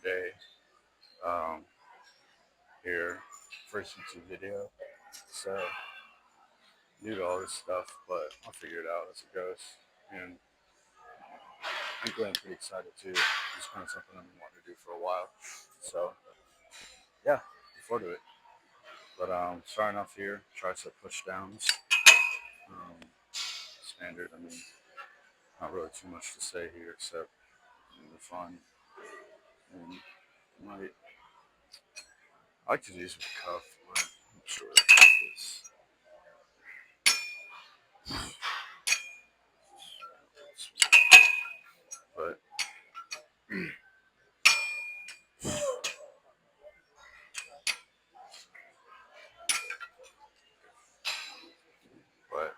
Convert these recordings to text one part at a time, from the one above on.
day um, here, first YouTube video. So new to all this stuff, but I'll figure it out as it goes. And I'm pretty excited too. It's kind of something I've been wanting to do for a while. So yeah, look forward to it. But starting off here, tricep push downs. Um, Standard. I mean, not really too much to say here except they're fun. And might I like to do these with cuff, but I'm not sure what the cuff is. But but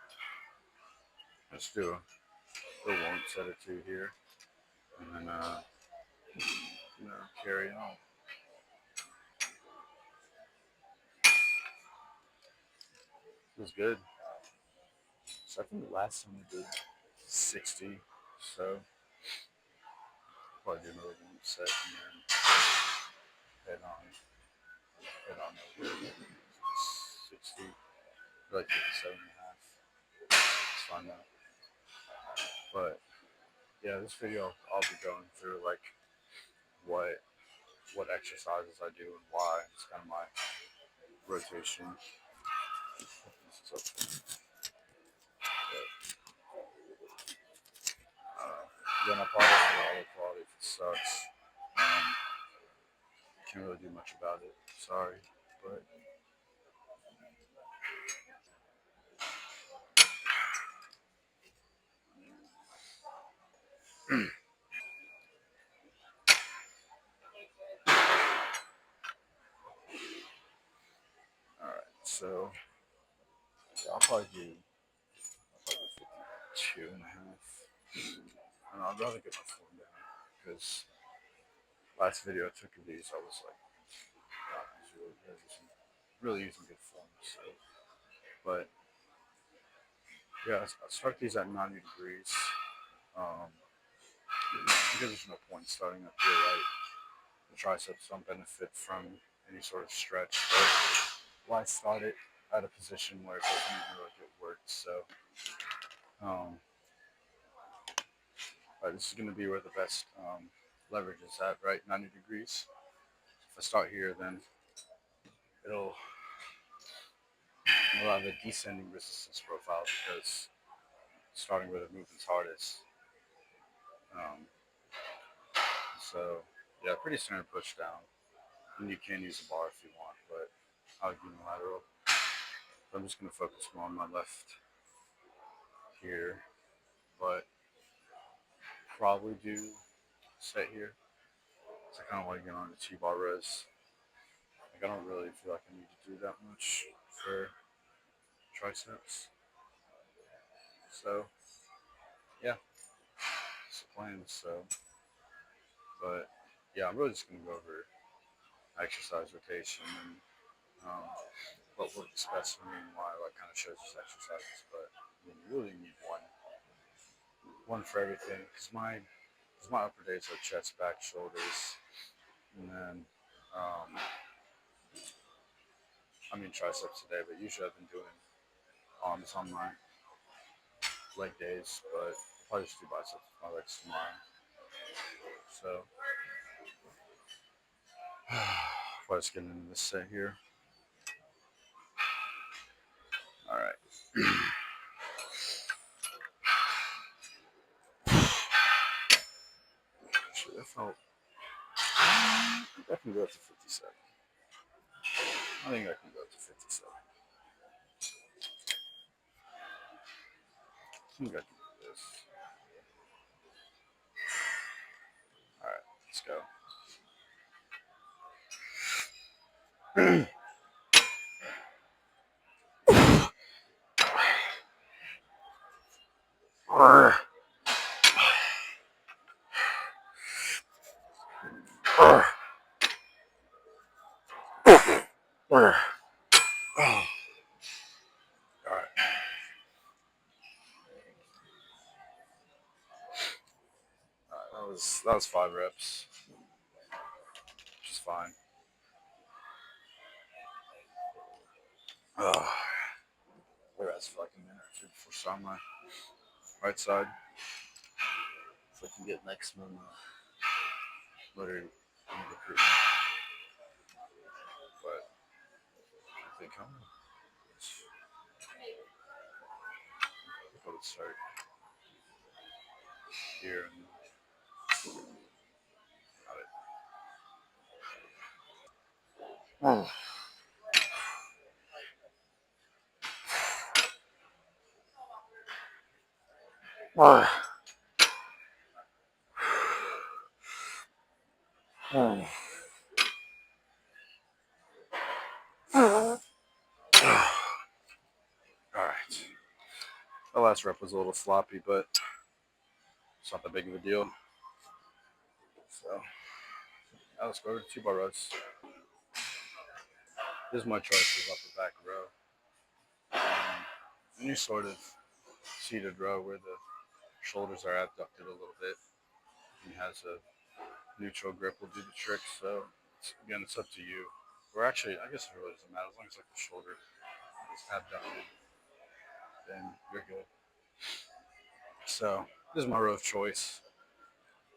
let's do a warm set or two here, and then carry on. Feels good. So I think the last time we did 60, so probably do another warm set and then head on over 60, like 57 and a half. It's fine though. But yeah, this video I'll be going through like what exercises I do and why. It's kind of my rotation. So, then I probably for the audio quality if it sucks. Um, can't really do much about it. Sorry, but all right. So yeah, I'll probably do 52 and a half. And I'd rather get my form down because last video I took of these, I was like, God, I was really using good form. So, but yeah, I start these at 90 degrees um, because there's no point starting up here, right? The triceps don't benefit from any sort of stretch. So why start it at a position where it doesn't even really get worked? So, um, this is going to be where the best leverage is at, right? 90 degrees. If I start here, then it'll have a descending resistance profile because starting where the movement's hardest. Um, so, yeah, pretty standard push down. And you can use a bar if you want, but I'll do unilateral. So I'm just going to focus more on my left here, but probably do set here. So I kind of want to get on the T-bar res. Like, I don't really feel like I need to do that much for triceps. So, yeah, it's the plan. So, but yeah, I'm really just going to go over exercise rotation and what works best for me and why, what kind of shows these exercises. But I mean, you really need one for everything because my upper days are chest, back, shoulders, and then I mean triceps today. But usually I've been doing arms on my leg days, but I'll probably just do biceps with my legs tomorrow. So let's get into this set here. All right. Actually, that felt. I can go up to 57. I think I can go up to 57. I think I can do this. All right, let's go. All right. That was 5 reps. which is fine. Uh, we're at for like a minute or two before starting my right side. So I can get maximum motor recruitment. But I think I'm going to start here and got it. Oh. Oh. All right. The last rep was a little sloppy, but it's not that big of a deal. So now let's go to two bar rows. This is my choice of upper back row. Any sort of seated row where the shoulders are abducted a little bit and has a neutral grip will do the trick. So again, it's up to you. Or actually, I guess it really doesn't matter as long as like the shoulder is abducted, then you're good. So this is my row of choice.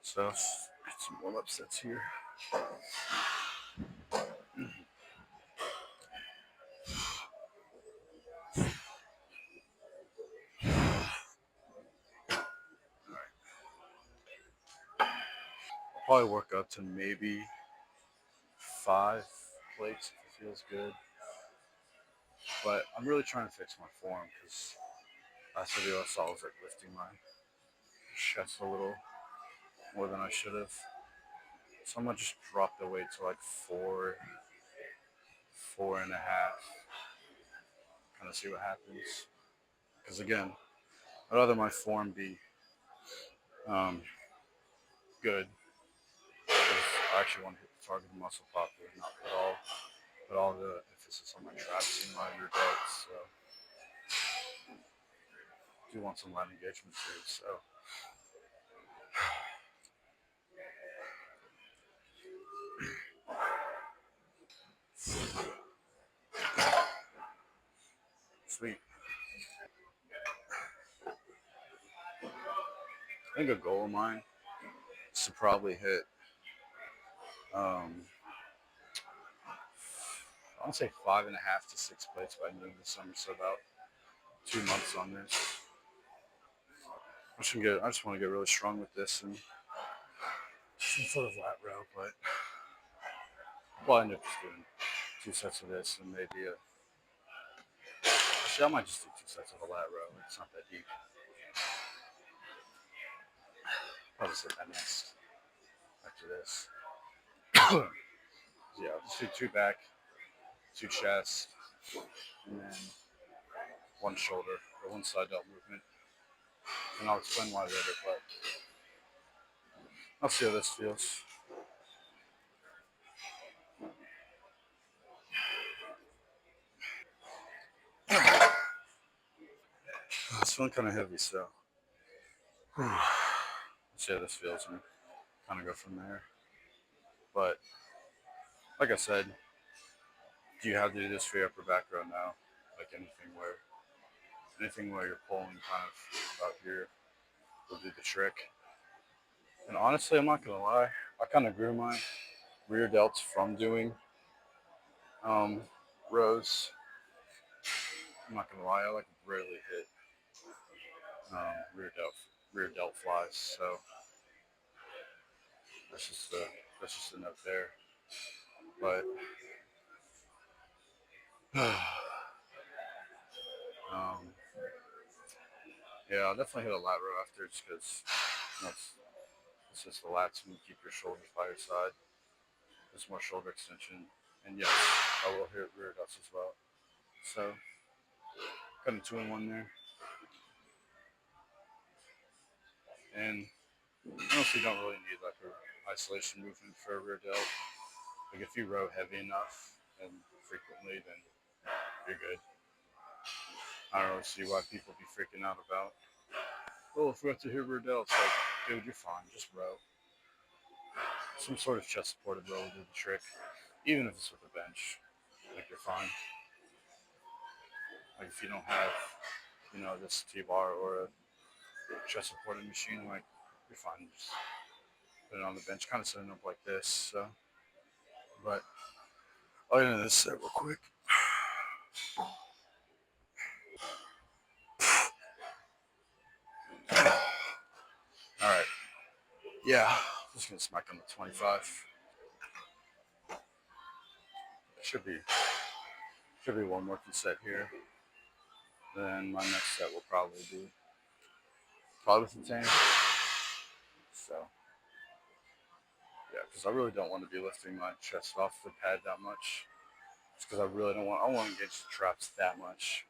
So let's get some warm up sets here. I'll probably work up to maybe 5 plates if it feels good. But I'm really trying to fix my form because last video I saw I was like lifting my chest a little more than I should have. So I'm gonna just drop the weight to like 4.5, kind of see what happens. Because again, I'd rather my form be good. Because I actually want to hit the target muscle properly, not put all the emphasis on my traps and my rear delts. So I do want some lat engagement too. So sweet. I think a goal of mine is to probably hit um, I want to say 5.5 to 6 plates by the end of the summer, so about 2 months on this. I just want to get really strong with this and some sort of lat row, but I'll end up just doing 2 sets of this and maybe a. Actually, I might just do 2 sets of a lat row. It's not that deep. I'll just hit that next after this. Yeah, I'll just do 2 back, 2 chest, and then 1 shoulder or 1 side delt movement. And I'll explain why later, but I'll see how this feels. It's feeling kind of heavy, so let's see how this feels and kind of go from there. But like I said, do you have to do this for your upper back row now? Like anything where you're pulling kind of up here will do the trick. And honestly, I'm not gonna lie, I kind of grew my rear delts from doing um, rows. I'm not gonna lie, I like rarely hit rear delt flies. So that's just a that's just a note there. But um, yeah, I'll definitely hit a lat row after just because it's just the lats and keep your shoulders by your side. There's more shoulder extension, and yes, I will hit rear delts as well. So kind of 2-in-1 there, and honestly, don't really need like a isolation movement for a rear delt. Like if you row heavy enough and frequently, then you're good. I don't really see why people be freaking out about. Oh, if we have to hit rear delts, like, dude, you're fine. Just row. some sort of chest supported row will do the trick, even if it's with a bench. Like you're fine. Like if you don't have, this T-bar or a chest supported machine, like you're fine. Just put it on the bench, kind of setting up like this. So, but I'll get into this set real quick. All right. Yeah, just gonna smack on the 25. Should be should be one more set here. Then my next set will probably with the tank. So yeah, because I really don't want to be lifting my chest off the pad that much. Just because I really don't want. I want to engage the traps that much.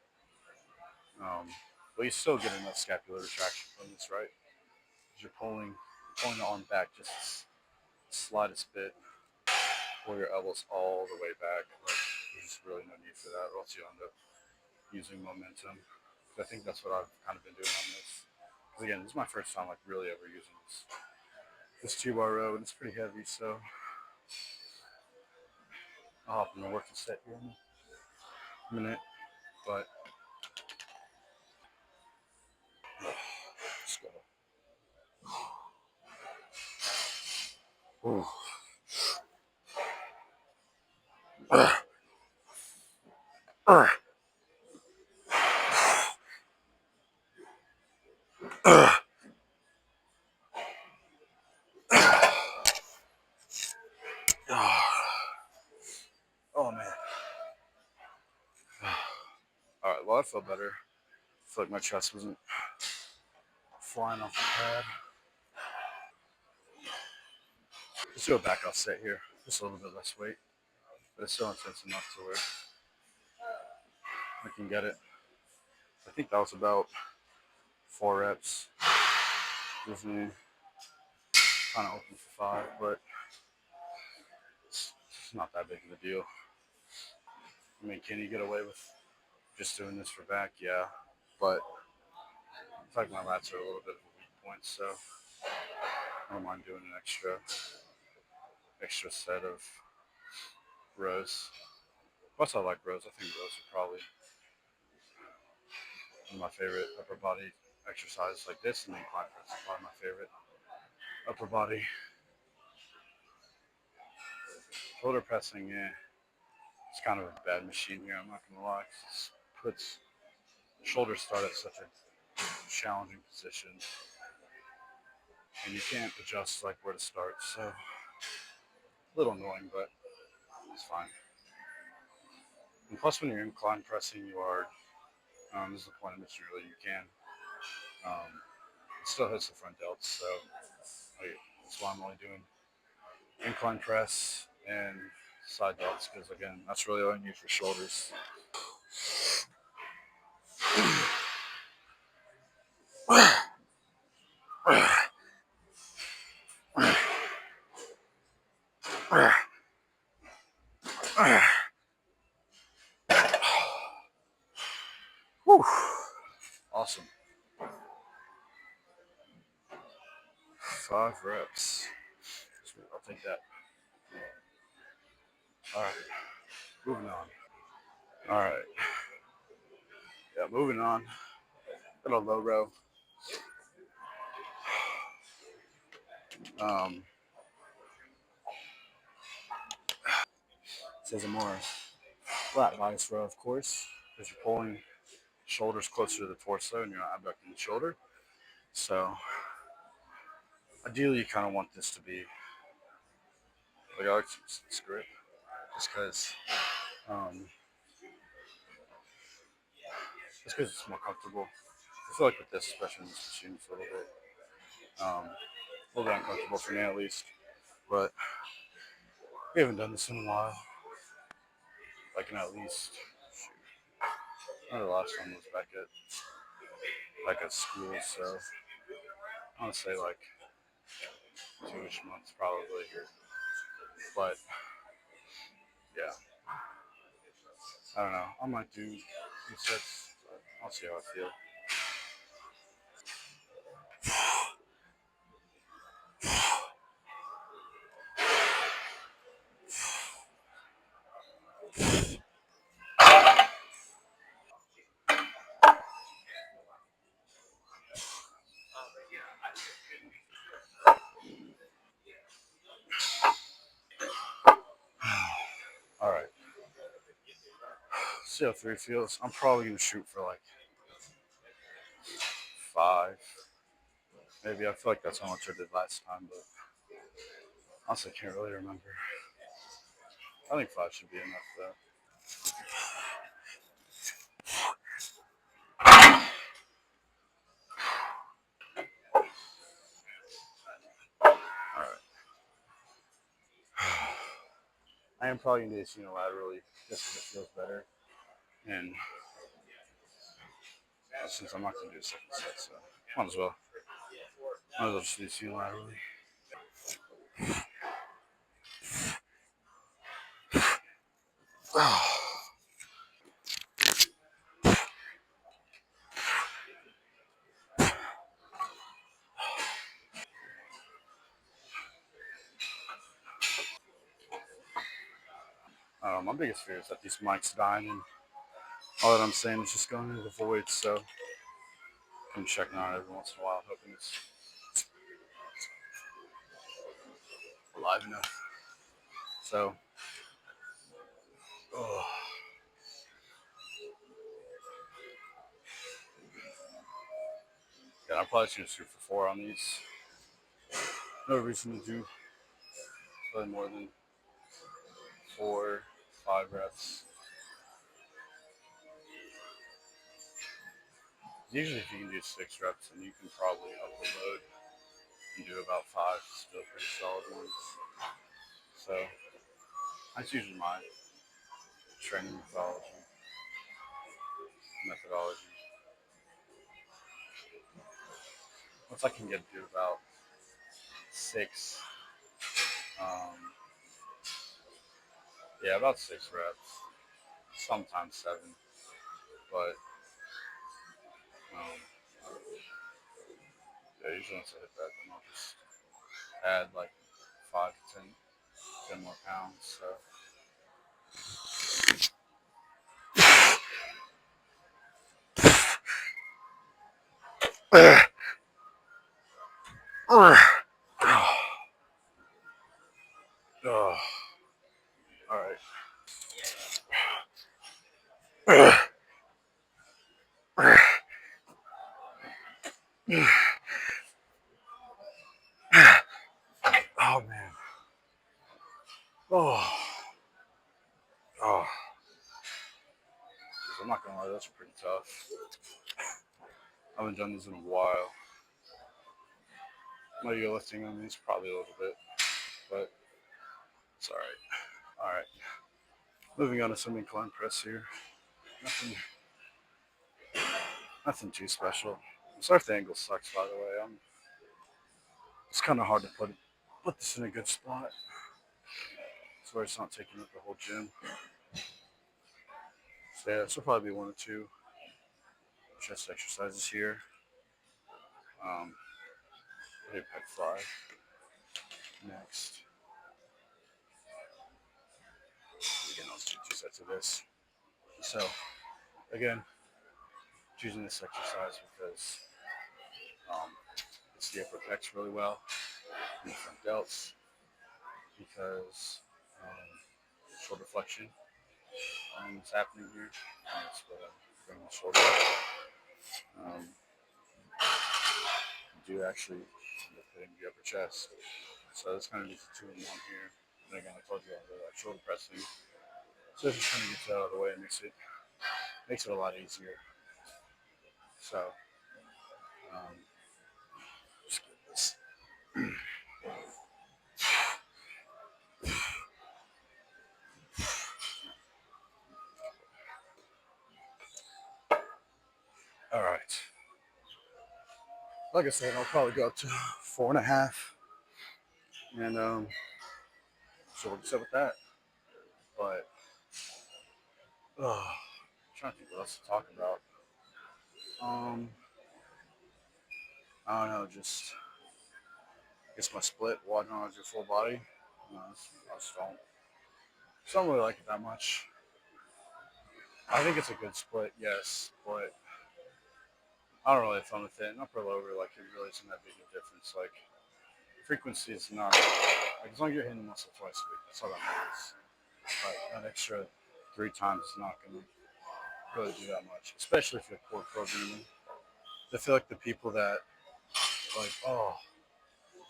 Um, but you still get enough scapular retraction from this, right? Because you're pulling the arm back just the slightest bit. Pull your elbows all the way back. Like there's just really no need for that, or else you end up using momentum. I think that's what I've kind of been doing on this. Because again, this is my first time like really ever using this T-bar row, and it's pretty heavy. So I'll hop in the working set here in a minute. But let's go. Ooh. Oh man. All right. Well, I feel better. I feel like my chest wasn't flying off the pad. Let's do a back off set here. Just a little bit less weight, but it's still intense enough to where I can get it. I think that was about 4 reps. Gives me kind of open for 5, but it's not that big of a deal. I mean, can you get away with just doing this for back? Yeah, but I feel like my lats are a little bit of a weak point, so I don't mind doing an extra set of rows. Plus, I like rows. I think rows are probably one of my favorite upper body exercises like this, and the incline press is probably my favorite upper body. Shoulder pressing, yeah, it's kind of a bad machine here. I'm not gonna lie. It puts shoulders start at such a challenging position, and you can't adjust like where to start. So a little annoying, but it's fine. And plus, when you're incline pressing, you are this is the point of material you can. It still hits the front delts, so that's why I'm only doing incline press and side delts because again, that's really all I need for shoulders. Whew. Awesome. 5 reps. I'll take that. All right, moving on. All right, yeah, moving on. Got a low row. Um, says a more flat bias row, of course, because you're pulling shoulders closer to the torso and you're not abducting the shoulder. So ideally, you kind of want this to be like I like this grip, um, just because it's more comfortable. I feel like with this, especially in this machine, it's a little bit uncomfortable for me at least. But we haven't done this in a while. Like in at least, I know the last one was back at school, so I want to say like 2-ish months probably. But yeah, I don't know. I might do 2 sets. I'll see how I feel. See how 3 feels. I'm probably gonna shoot for like 5. Maybe I feel like that's how much I did last time, but honestly, I can't really remember. I think 5 should be enough though. All right. I am probably gonna do this unilaterally just because it feels better. And since I'm not gonna do a second set, so might as well. Might as well just do this unilaterally. My biggest fear is that these mics dying and all that I'm saying is just going into the void. So I'm checking on it every once in a while, hoping it's alive enough. So, oh, yeah, I'm probably just gonna shoot for 4 on these. No reason to do really more than 4, 5 reps. Usually, if you can do 6 reps, then you can probably up the load and do about 5. Still pretty solid ones. So that's usually my training methodology. Once I can get to about 6, um, yeah, about 6 reps, sometimes 7, but um, yeah, usually once I hit that, then I'll just add like 5 to 10 more pounds. So oh, all right. Oh man. Oh, oh. I'm not gonna lie, that's pretty tough. I haven't done this in a while. My ego lifting on these probably a little bit, but it's all right. All right. Moving on to some incline press here. Nothing, nothing too special. I'm sorry if the angle sucks, by the way. It's kind of hard to put this in a good spot, so it's not taking up the whole gym. So yeah, this will probably be 1 or 2 chest exercises here. Maybe pec fly next. Again, I'll do 2 sets of this. So again, choosing this exercise because um, it's the upper pecs really well and the front delts because shoulder flexion is happening here. That's what I'm bringing the shoulder up. Um, do actually end up hitting the upper chest. So that's kind of just a 2-in-1 here. And again, I told you I really like shoulder pressing. So this just kind of gets that out of the way and makes it a lot easier. So just get this. All right. Like I said, I'll probably go up to 4.5, and so we'll set with that. But I'm trying to think what else to talk about. Um, I don't know, just I guess my split, walking on your full body. I just don't really like it that much. I think it's a good split, yes, but I don't really have fun with it. And upper lower, like it really isn't that big of a difference. Like frequency is not like as long as you're hitting the muscle twice a week, that's all that matters. Like an extra 3 times is not gonna really do that much, especially if you're core programming. I feel like the people that like, oh,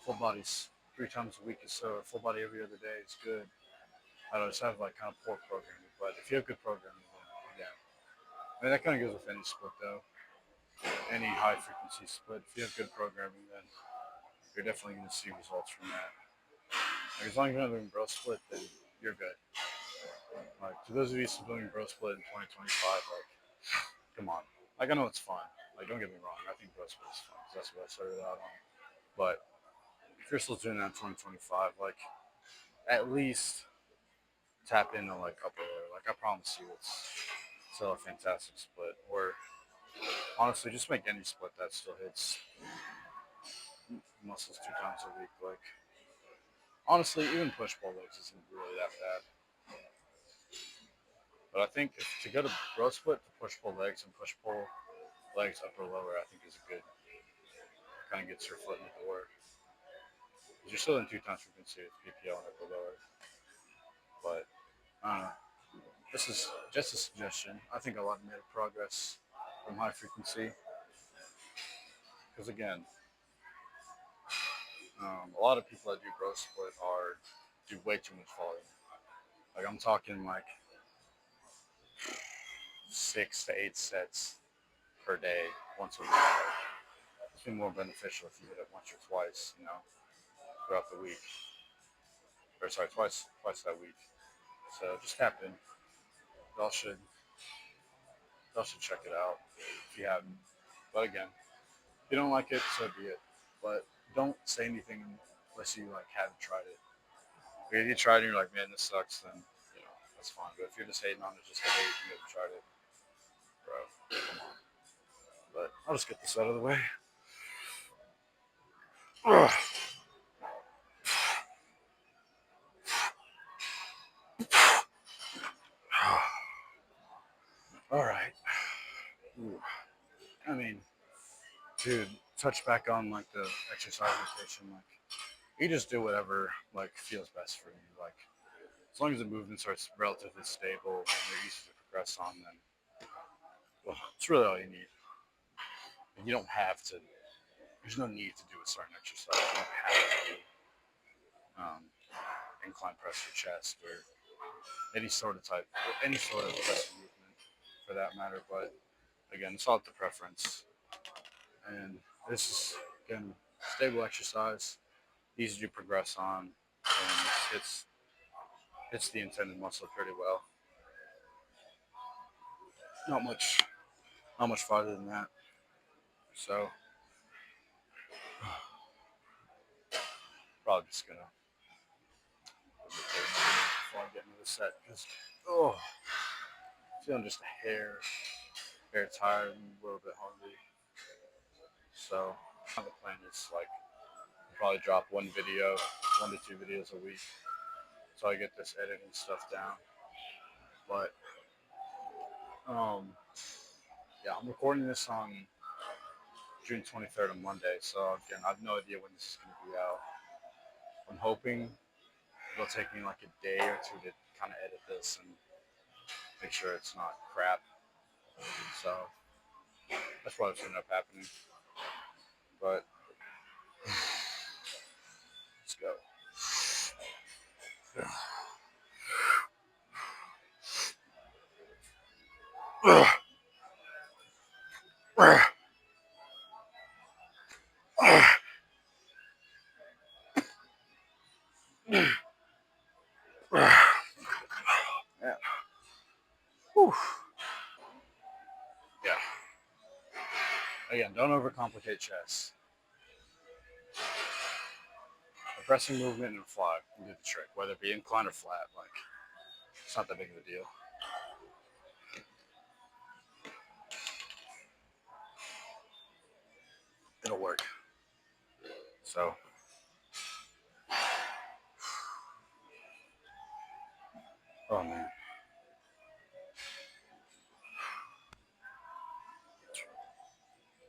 full bodies 3 times a week is so, full body every other day is good. I don't just have like kind of poor programming, but if you have good programming, then yeah. I mean, that kind of goes with any split though, any high frequency split. If you have good programming, then you're definitely going to see results from that. Like, as long as you're not doing bro split, then you're good. Like, to those of you still doing bro split in 2025, like, come on. Like, I know it's fun. Like, don't get me wrong. I think bro split is fun because that's what I started out on. But if you're still doing that in 2025, like, at least tap into like upper layer. Like, I promise you, it's still a fantastic split. Or honestly, just make any split that still hits muscles 2 times a week. Like, honestly, even push pull legs isn't really that bad. But I think to go to bro split to push pull legs and push pull legs upper lower, I think is a good kind of gets your foot in the door. Because you're still in 2 times frequency with PPL and upper lower. But I don't know. This is just a suggestion. I think a lot of made progress from high frequency. Because again, a lot of people that do bro split are do way too much volume. Like I'm talking like 6 to 8 sets per day, once a week. It's been more beneficial if you hit it once or twice, throughout the week. Or sorry, twice that week. So just tap in. Y'all should y'all should check it out if you haven't. But again, if you don't like it, so be it. But don't say anything unless you like haven't tried it. If you tried it and you're like, man, this sucks, then that's fine. But if you're just hating on it, just hate you haven't tried it, bro. Come on. But I'll just get this out of the way. All right. Ooh. I mean, dude, touch back on like the exercise rotation. Like, you just do whatever like feels best for you. Like, as long as the movements are relatively stable and they're easy to progress on, then well, it's really all you need. And you don't have to. There's no need to do a certain exercise. You don't have to do um, incline press or chest or any sort of type, any sort of pressing movement for that matter. But again, it's all up to preference. And this is again stable exercise, easy to progress on, and it's the intended muscle pretty well. Not much, not much farther than that. So probably just gonna before I get into the set because oh, feeling just a hair tired and a little bit hungry. So the plan is like probably drop 1 to 2 videos a week, so I get this editing stuff down. But um, yeah, I'm recording this on June 23rd on Monday, so again, I have no idea when this is going to be out. I'm hoping it'll take me like a day or two to kind of edit this and make sure it's not crap. So that's probably what's going to end up happening. But let's go. Yeah. Whew. Yeah. Again, don't overcomplicate chess. A pressing movement and a fly can do the trick, whether it be incline or flat. Like, it's not that big of a deal. It'll work. So, oh man.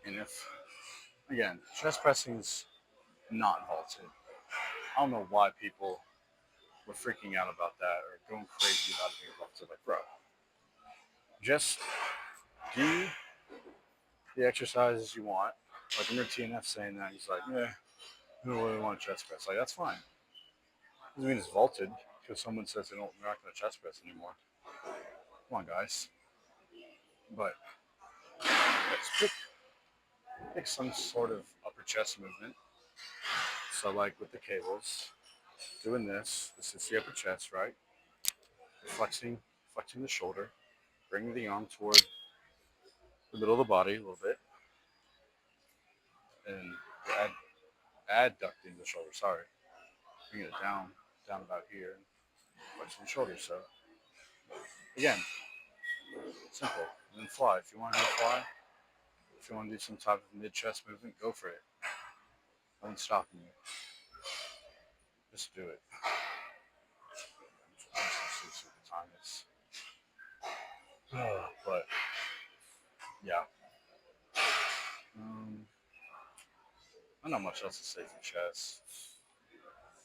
And if, again, chest pressing's not vaulted. I don't know why people were freaking out about that or going crazy about it being vaulted. Like, bro, Just do the exercises you want. Like, I remember TNF saying that. He's like, yeah, I don't really want a chest press. Like, that's fine. Doesn't mean it's vaulted because someone says they're not going to chest press anymore. Come on, guys. But let's pick some sort of upper chest movement. So, like with the cables, doing this is the upper chest, right? Flexing, flexing the shoulder, bringing the arm toward the middle of the body a little bit, and add, adducting the shoulder. Sorry, bringing it down about here, and flexing the shoulder. So again, simple. And then fly. If you want to fly, if you want to do some type of mid chest movement, go for it. No one's stopping you. Just do it. See the time is. But yeah, I don't know much else to say for chess.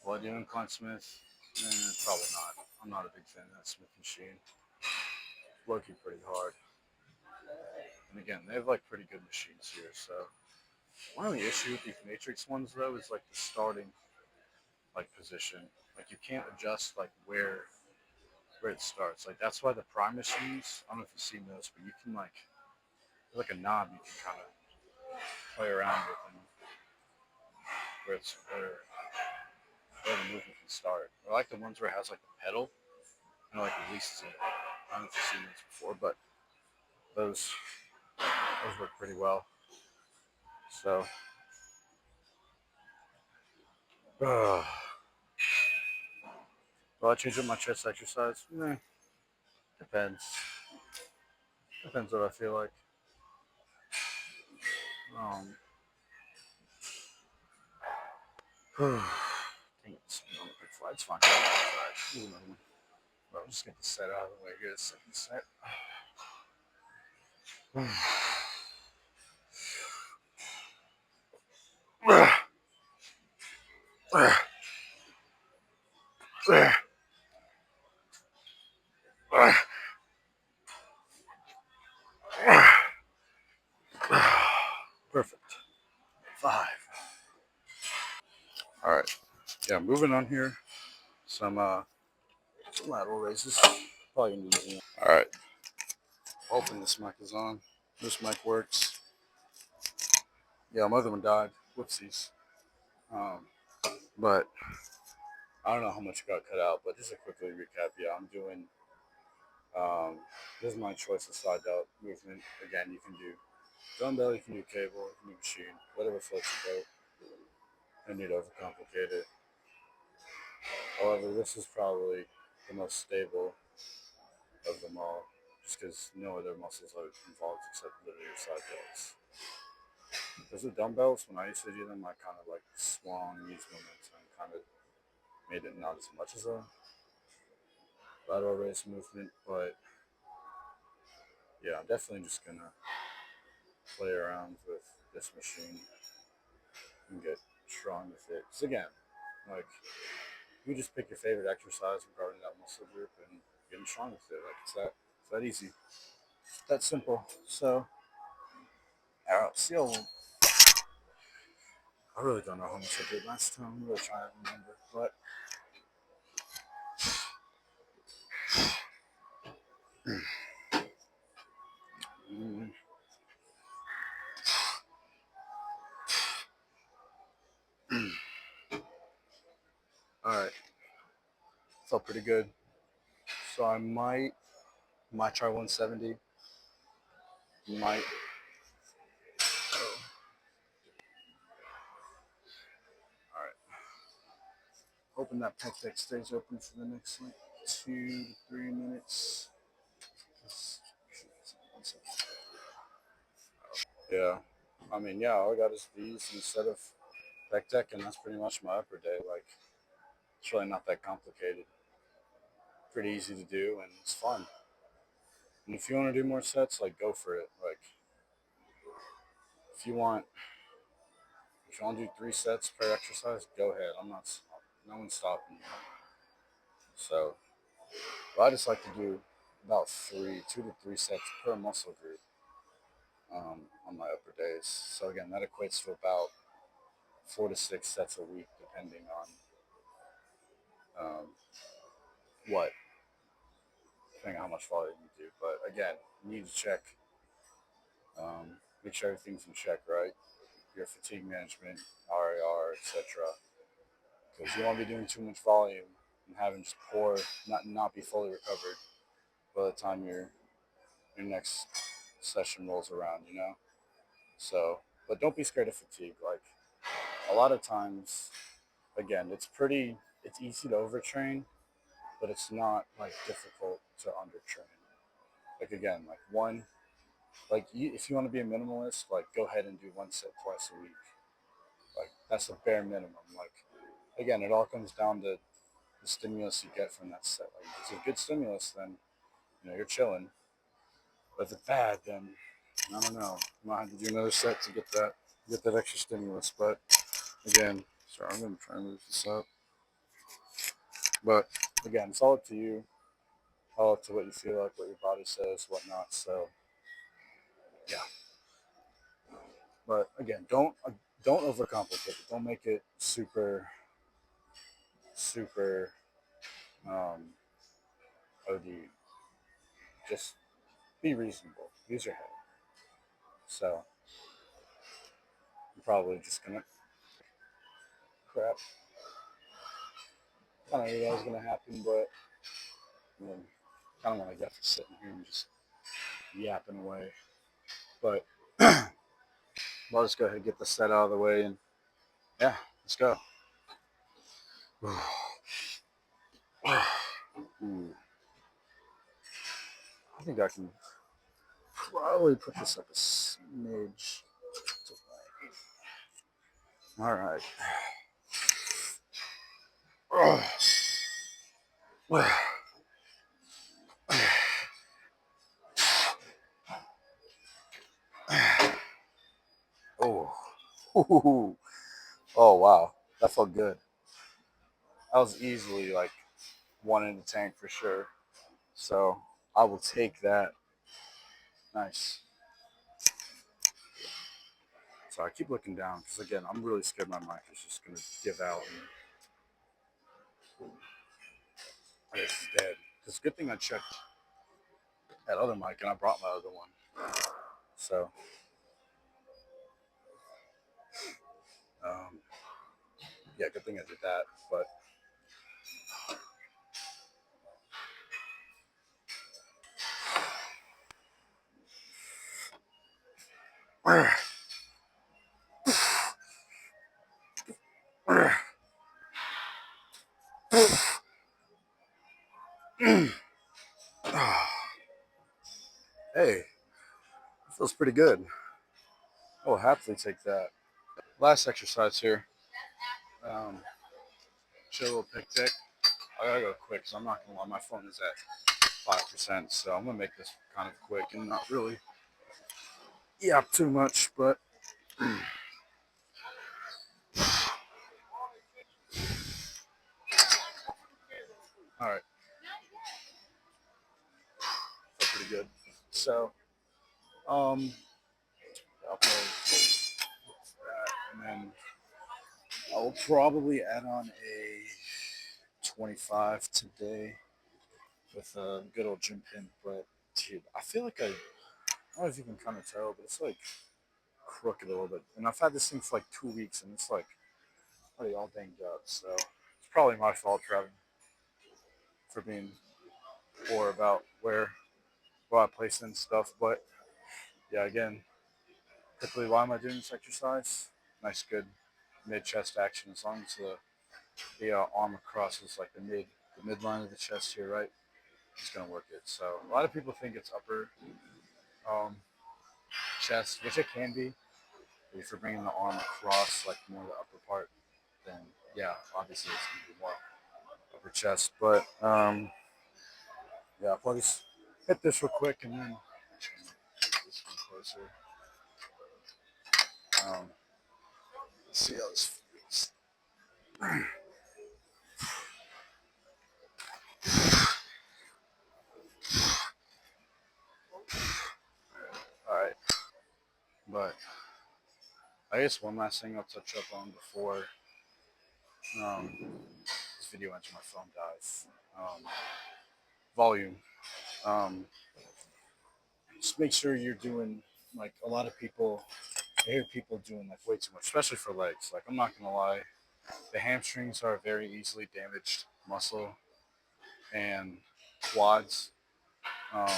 Will I do incline Smith? Probably not. I'm not a big fan of that Smith machine. Low-key pretty hard. And again, they have like pretty good machines here. So my only issue with these Matrix ones though is like the starting like position. Like you can't adjust like where it starts. Like that's why the Prime machines. I don't know if you've seen those, but you can like a knob you can kind of play around with and where the movement can start. I like the ones where it has like the pedal and it like releases it. I don't know if you've seen those before, but those those work pretty well. So uh, will I change up my chest exercise? Depends. Depends what I feel like. Um, dang it, on the big fly. It's fine. It's all right. I'll just get the set out of the way here. Second set. Perfect. 5. All right. Yeah, moving on here. Some lateral raises. Probably gonna do that. All right. Hoping this mic is on. This mic works. Yeah, my other one died. Whoopsies. Um, but I don't know how much got cut out. But just to quickly recap, yeah, I'm doing. This is my choice of side delt movement. Again, you can do dumbbell, you can do cable, you can do machine, whatever floats your boat. No need to overcomplicate it. However, this is probably the most stable of them all, just because no other muscles are involved except literally your side delts. Because the dumbbells, when I used to do them, I kind of like swung, used momentum, kind of made it not as much as a lateral raise movement. But yeah, I'm definitely just gonna play around with this machine and get strong with it. Because again, like you just pick your favorite exercise regarding that muscle group and getting strong with it. Like it's that easy, it's that simple. So see how I really don't know how much I did last time. I'm really trying to remember, but mm, all right, felt pretty good. So I might try 170. Might. Oh, all right. Hoping that pec deck stays open for the next like 2 to 3 minutes. Yeah. I mean, yeah, all I got is these instead of deck deck, and that's pretty much my upper day. Like, it's really not that complicated. Pretty easy to do, and it's fun. And if you want to do more sets, like, go for it. Like, if you want, if you want to do 3 sets per exercise, go ahead. No one's stopping you. So, what I just like to do. about 2 to 3 sets per muscle group on my upper days. So again, that equates to about 4 to 6 sets a week, depending on what, depending on how much volume you do. But again, you need to check, make sure everything's in check, right? Your fatigue management, RAR, etc. Because you don't want to be doing too much volume and having just poor, not be fully recovered by the time your next session rolls around, you know? So, but don't be scared of fatigue. Like, a lot of times, again, it's easy to overtrain, but it's not like difficult to undertrain. Like, again, like if you want to be a minimalist, like, go ahead and do one set twice a week. Like, that's the bare minimum. Like, again, it all comes down to the stimulus you get from that set. Like, if it's a good stimulus, then, you're chilling. But if it's bad, then I don't know. I might have to do another set to get that extra stimulus. But again, sorry, I'm gonna try and move this up. But again, it's all up to you, all up to what you feel like, what your body says, whatnot. So yeah. But again, don't overcomplicate it. Don't make it super super OD. Just be reasonable. Use your head. So I'm probably just gonna crap. I don't know that was gonna happen, but kind of want to get for sitting here and just yapping away. But I'll just go ahead and get the set out of the way, and yeah, let's go. Ooh, I think I can probably put this up a smidge. All right. Oh, oh wow, that felt good. That was easily like one in the tank for sure. So I will take that. Nice. So I keep looking down because again, I'm really scared my mic is just gonna give out and it's dead. It's a good thing I checked that other mic and I brought my other one. So um, yeah, good thing I did that. But hey, it feels pretty good. I will happily take that. Last exercise here. Um, Chill little pick tick. I gotta go quick because I'm not gonna lie, my phone is at 5%, so I'm gonna make this kind of quick and not really yap too much. But all right, felt pretty good. So I'll probably that, and then I'll probably add on a 25 today with a good old gym pin. But dude, I feel like I don't know if you can kind of tell, but it's like crooked a little bit. And I've had this thing for like 2 weeks, and it's like already all banged up. So it's probably my fault for being poor about where I place in stuff. But yeah, again, typically why am I doing this exercise? Nice, good mid chest action. As long as the arm crosses like the midline of the chest here, right? It's gonna work it. So a lot of people think it's upper um, chest, which it can be. But if you're bringing the arm across like more the upper part, then yeah, obviously it's gonna be more upper chest. But yeah, I'll probably just hit this real quick and then this one closer. Let's see how this feels. I guess one last thing I'll touch up on before this video ends, my phone dies. Volume. Um, just make sure you're doing like a lot of people. I hear people doing like way too much, especially for legs. Like I'm not gonna lie, the hamstrings are a very easily damaged muscle, and quads um,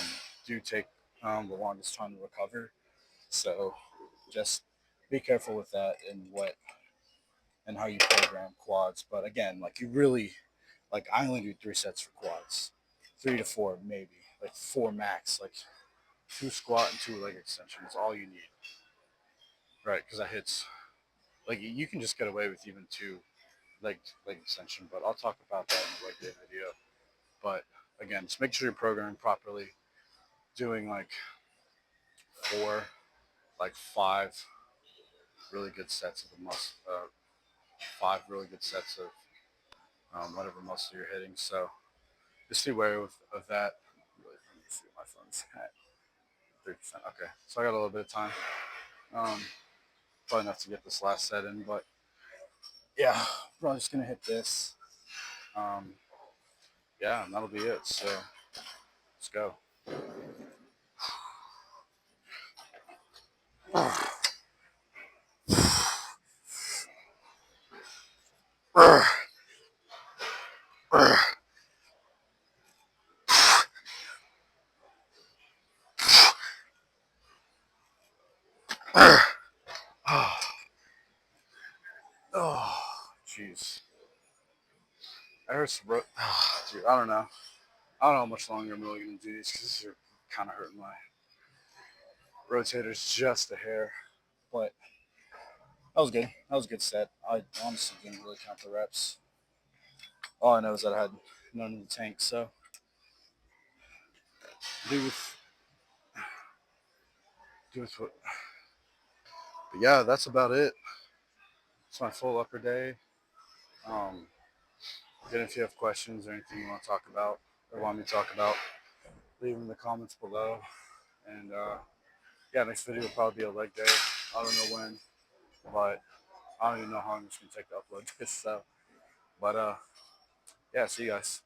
do take the longest time to recover. So just be careful with that and what and how you program quads. But again, like you really like I only do 3 sets for quads, 3 to 4 maybe, like 4 max, like 2 squat and 2 leg extension is all you need, right? Because that hits like you can just get away with even 2 leg extension, but I'll talk about that in the leg day video. But again, just make sure you're programming properly, doing like 4, like 5 really good sets of the muscle, 5 really good sets of whatever muscle you're hitting. So just be wary of that. Really, let me see my phone's at 3%. Okay, so I got a little bit of time. Um, Probably enough to get this last set in, but yeah, probably just gonna hit this. Um, yeah, and that'll be it. So let's go. Oh, jeez. I heard some. Dude, I don't know. I don't know how much longer I'm really gonna do these because these are kind of hurting my rotators just a hair. But that was good. That was a good set. I honestly didn't really count the reps. All I know is that I had none in the tank. So do with do with what. But yeah, that's about it. It's my full upper day. Um, Again, if you have questions or anything you want to talk about or want me to talk about, leave them in the comments below. And yeah, next video will probably be a leg day. I don't know when, but I don't even know how long it's gonna take to upload this. So, but yeah, see you guys.